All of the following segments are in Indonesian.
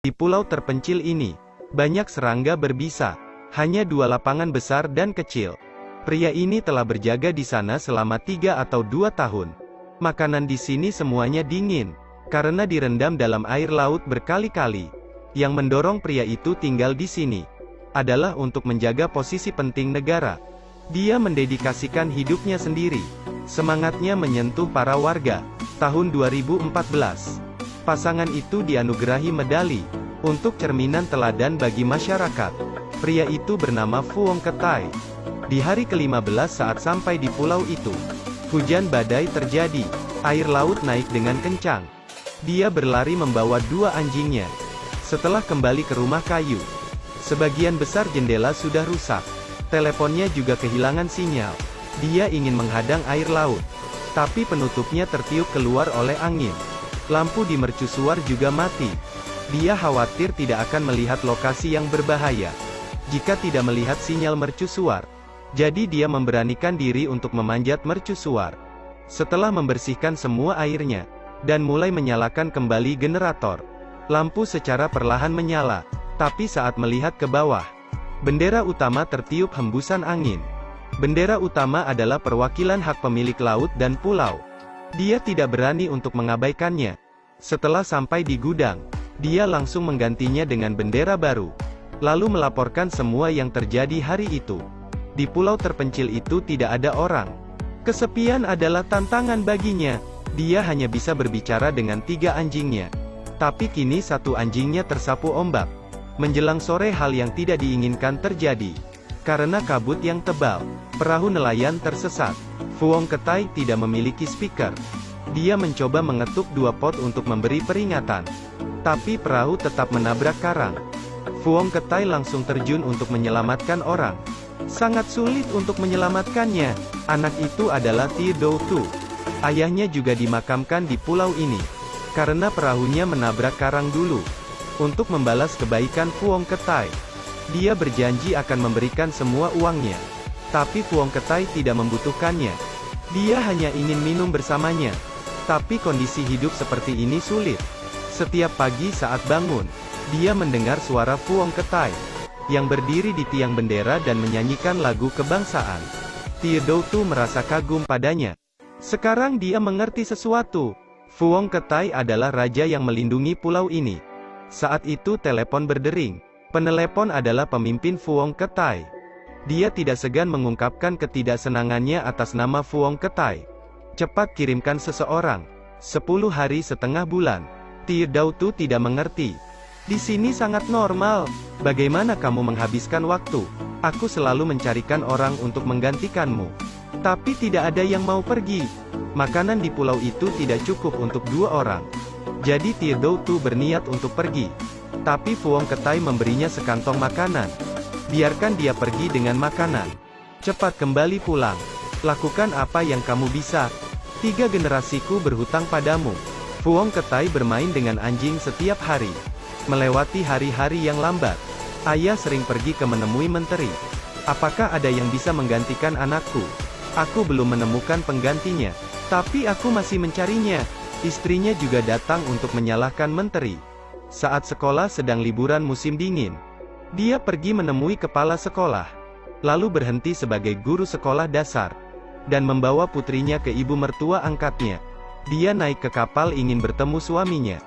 Di pulau terpencil ini, banyak serangga berbisa. Hanya 2 lapangan besar dan kecil. Pria ini telah berjaga di sana selama 3 atau 2 tahun. Makanan di sini semuanya dingin, karena direndam dalam air laut berkali-kali. Yang mendorong pria itu tinggal di sini, adalah untuk menjaga posisi penting negara. Dia mendedikasikan hidupnya sendiri. Semangatnya menyentuh para warga. Tahun 2014. Pasangan itu dianugerahi medali untuk cerminan teladan bagi masyarakat. Pria itu bernama Fuong Ketai. Di hari ke-15 saat sampai di pulau itu, hujan badai terjadi. Air laut naik dengan kencang. Dia berlari membawa 2 anjingnya. Setelah kembali ke rumah kayu, sebagian besar jendela sudah rusak. Teleponnya juga kehilangan sinyal. Dia ingin menghadang air laut, tapi penutupnya tertiup keluar oleh angin. Lampu di mercusuar juga mati. Dia khawatir tidak akan melihat lokasi yang berbahaya jika tidak melihat sinyal mercusuar. Jadi dia memberanikan diri untuk memanjat mercusuar. Setelah membersihkan semua airnya, dan mulai menyalakan kembali generator, lampu secara perlahan menyala. Tapi saat melihat ke bawah, bendera utama tertiup hembusan angin. Bendera utama adalah perwakilan hak pemilik laut dan pulau. Dia tidak berani untuk mengabaikannya. Setelah sampai di gudang, dia langsung menggantinya dengan bendera baru, lalu melaporkan semua yang terjadi hari itu. Di pulau terpencil itu tidak ada orang. Kesepian adalah tantangan baginya. Dia hanya bisa berbicara dengan 3 anjingnya. Tapi kini 1 anjingnya tersapu ombak. Menjelang sore hal yang tidak diinginkan terjadi. Karena kabut yang tebal, perahu nelayan tersesat. Fuong Ketai tidak memiliki speaker. Dia mencoba mengetuk 2 pot untuk memberi peringatan. Tapi perahu tetap menabrak karang. Fuong Ketai langsung terjun untuk menyelamatkan orang. Sangat sulit untuk menyelamatkannya. Anak itu adalah Ti Dou Tu. Ayahnya juga dimakamkan di pulau ini, karena perahunya menabrak karang dulu. Untuk membalas kebaikan Fuong Ketai, dia berjanji akan memberikan semua uangnya. Tapi Fuong Ketai tidak membutuhkannya. Dia hanya ingin minum bersamanya. Tapi kondisi hidup seperti ini sulit. Setiap pagi saat bangun, dia mendengar suara Fuong Ketai yang berdiri di tiang bendera dan menyanyikan lagu kebangsaan. Ti Dou Tu merasa kagum padanya. Sekarang dia mengerti sesuatu. Fuong Ketai adalah raja yang melindungi pulau ini. Saat itu telepon berdering. Penelepon adalah pemimpin Fuong Ketai. Dia tidak segan mengungkapkan ketidaksenangannya atas nama Fuong Ketai. Cepat kirimkan seseorang. 10 hari setengah bulan. Ti Dou Tu tidak mengerti. Di sini sangat normal. Bagaimana kamu menghabiskan waktu? Aku selalu mencarikan orang untuk menggantikanmu. Tapi tidak ada yang mau pergi. Makanan di pulau itu tidak cukup untuk 2 orang. Jadi Ti Dou Tu berniat untuk pergi. Tapi Fuong Ketai memberinya sekantong makanan. Biarkan dia pergi dengan makanan. Cepat kembali pulang. Lakukan apa yang kamu bisa. 3 generasiku berhutang padamu. Fuong Ketai bermain dengan anjing setiap hari. Melewati hari-hari yang lambat. Ayah sering pergi ke menemui menteri. Apakah ada yang bisa menggantikan anakku? Aku belum menemukan penggantinya. Tapi aku masih mencarinya. Istrinya juga datang untuk menyalahkan menteri. Saat sekolah sedang liburan musim dingin, dia pergi menemui kepala sekolah, lalu berhenti sebagai guru sekolah dasar, dan membawa putrinya ke ibu mertua angkatnya. Dia naik ke kapal ingin bertemu suaminya.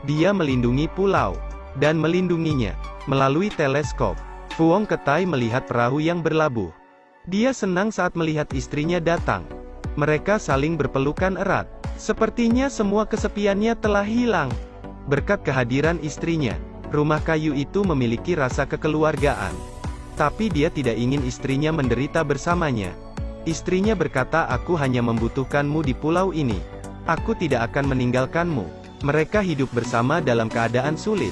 Dia melindungi pulau, dan melindunginya, melalui teleskop. Fuong Ketai melihat perahu yang berlabuh. Dia senang saat melihat istrinya datang. Mereka saling berpelukan erat. Sepertinya semua kesepiannya telah hilang. Berkat kehadiran istrinya, rumah kayu itu memiliki rasa kekeluargaan. Tapi dia tidak ingin istrinya menderita bersamanya. Istrinya berkata, aku hanya membutuhkanmu di pulau ini. Aku tidak akan meninggalkanmu. Mereka hidup bersama dalam keadaan sulit.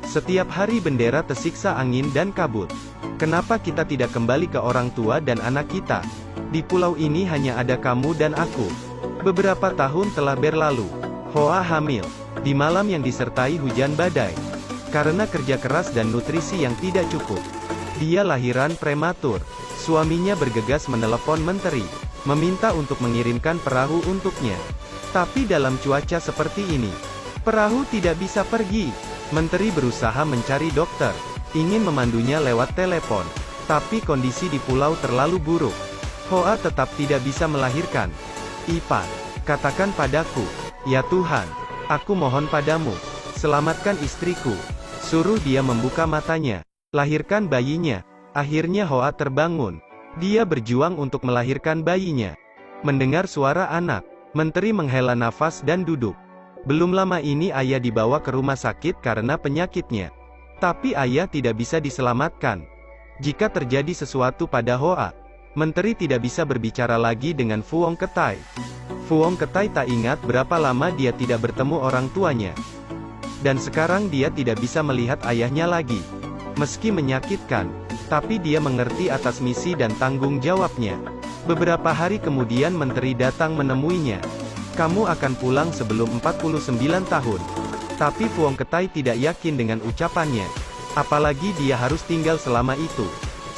Setiap hari bendera tersiksa angin dan kabut. Kenapa kita tidak kembali ke orang tua dan anak kita? Di pulau ini hanya ada kamu dan aku. Beberapa tahun telah berlalu. Hoa hamil. Di malam yang disertai hujan badai. Karena kerja keras dan nutrisi yang tidak cukup, dia lahiran prematur. Suaminya bergegas menelepon menteri, meminta untuk mengirimkan perahu untuknya. Tapi dalam cuaca seperti ini, perahu tidak bisa pergi. Menteri berusaha mencari dokter, ingin memandunya lewat telepon. Tapi kondisi di pulau terlalu buruk. Hoa tetap tidak bisa melahirkan. Ipan, katakan padaku, ya Tuhan, aku mohon padamu, selamatkan istriku. Suruh dia membuka matanya, lahirkan bayinya. Akhirnya Hoa terbangun. Dia berjuang untuk melahirkan bayinya. Mendengar suara anak, Menteri menghela nafas dan duduk. Belum lama ini ayah dibawa ke rumah sakit karena penyakitnya. Tapi ayah tidak bisa diselamatkan. Jika terjadi sesuatu pada Hoa, Menteri tidak bisa berbicara lagi dengan Fuong Ketai. Fuong Ketai tak ingat berapa lama dia tidak bertemu orang tuanya. Dan sekarang dia tidak bisa melihat ayahnya lagi. Meski menyakitkan, tapi dia mengerti atas misi dan tanggung jawabnya. Beberapa hari kemudian Menteri datang menemuinya. Kamu akan pulang sebelum 49 tahun. Tapi Fuong Ketai tidak yakin dengan ucapannya. Apalagi dia harus tinggal selama itu.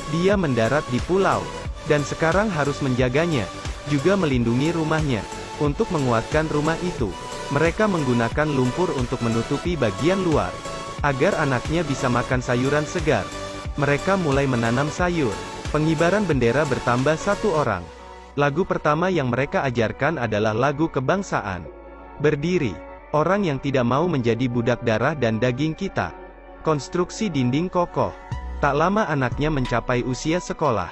Dia mendarat di pulau, dan sekarang harus menjaganya, juga melindungi rumahnya. Untuk menguatkan rumah itu, mereka menggunakan lumpur untuk menutupi bagian luar, agar anaknya bisa makan sayuran segar. Mereka mulai menanam sayur. Pengibaran bendera bertambah 1 orang. Lagu pertama yang mereka ajarkan adalah lagu kebangsaan. Berdiri, orang yang tidak mau menjadi budak darah dan daging kita. Konstruksi dinding kokoh. Tak lama anaknya mencapai usia sekolah.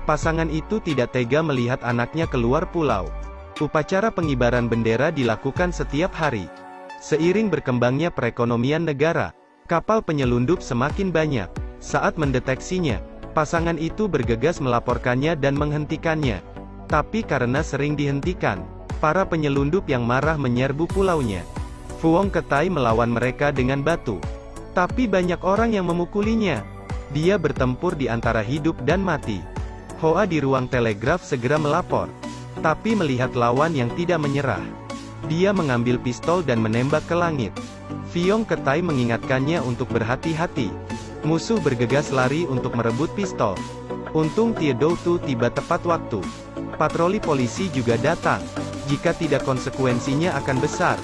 Pasangan itu tidak tega melihat anaknya keluar pulau. Upacara pengibaran bendera dilakukan setiap hari. Seiring berkembangnya perekonomian negara, kapal penyelundup semakin banyak. Saat mendeteksinya, pasangan itu bergegas melaporkannya dan menghentikannya. Tapi karena sering dihentikan, para penyelundup yang marah menyerbu pulaunya. Fuong Ketai melawan mereka dengan batu. Tapi banyak orang yang memukulinya. Dia bertempur di antara hidup dan mati. Hoa di ruang telegraf segera melapor. Tapi melihat lawan yang tidak menyerah, dia mengambil pistol dan menembak ke langit. Fuong Ketai mengingatkannya untuk berhati-hati. Musuh bergegas lari untuk merebut pistol. Untung Tiedo Tu tiba tepat waktu. Patroli polisi juga datang. Jika tidak konsekuensinya akan besar.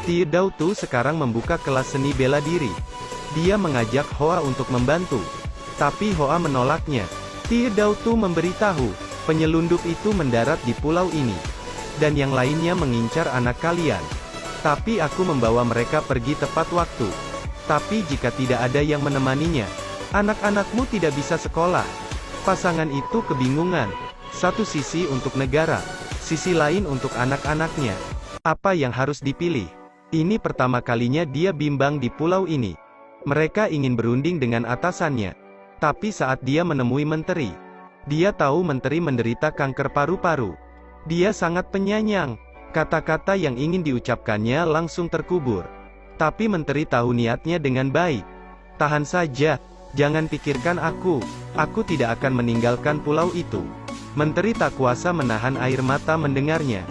Tiedo Tu sekarang membuka kelas seni bela diri. Dia mengajak Hoa untuk membantu. Tapi Hoa menolaknya. Tiedo Tu memberitahu, penyelundup itu mendarat di pulau ini. Dan yang lainnya mengincar anak kalian. Tapi aku membawa mereka pergi tepat waktu. Tapi jika tidak ada yang menemaninya, anak-anakmu tidak bisa sekolah. Pasangan itu kebingungan. Satu sisi untuk negara, sisi lain untuk anak-anaknya. Apa yang harus dipilih? Ini pertama kalinya dia bimbang di pulau ini. Mereka ingin berunding dengan atasannya. Tapi saat dia menemui menteri, dia tahu menteri menderita kanker paru-paru. Dia sangat penyayang. Kata-kata yang ingin diucapkannya langsung terkubur. Tapi menteri tahu niatnya dengan baik. Tahan saja, jangan pikirkan aku tidak akan meninggalkan pulau itu. Menteri tak kuasa menahan air mata mendengarnya.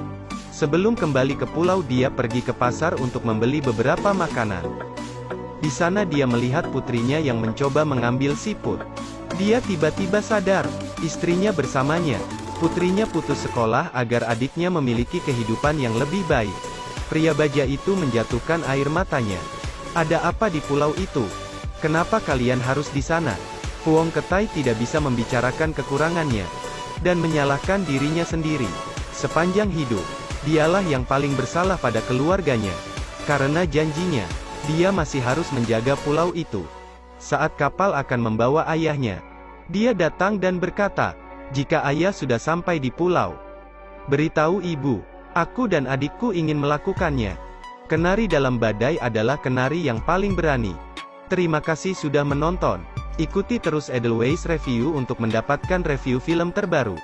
Sebelum kembali ke pulau dia pergi ke pasar untuk membeli beberapa makanan. Di sana dia melihat putrinya yang mencoba mengambil siput. Dia tiba-tiba sadar, istrinya bersamanya. Putrinya putus sekolah agar adiknya memiliki kehidupan yang lebih baik. Pria baja itu menjatuhkan air matanya. Ada apa di pulau itu? Kenapa kalian harus di sana? Fuong Ketai tidak bisa membicarakan kekurangannya. Dan menyalahkan dirinya sendiri. Sepanjang hidup, dialah yang paling bersalah pada keluarganya. Karena janjinya, dia masih harus menjaga pulau itu. Saat kapal akan membawa ayahnya, dia datang dan berkata, jika ayah sudah sampai di pulau, beritahu ibu, aku dan adikku ingin melakukannya. Kenari dalam badai adalah kenari yang paling berani. Terima kasih sudah menonton. Ikuti terus Edelweiss Review untuk mendapatkan review film terbaru.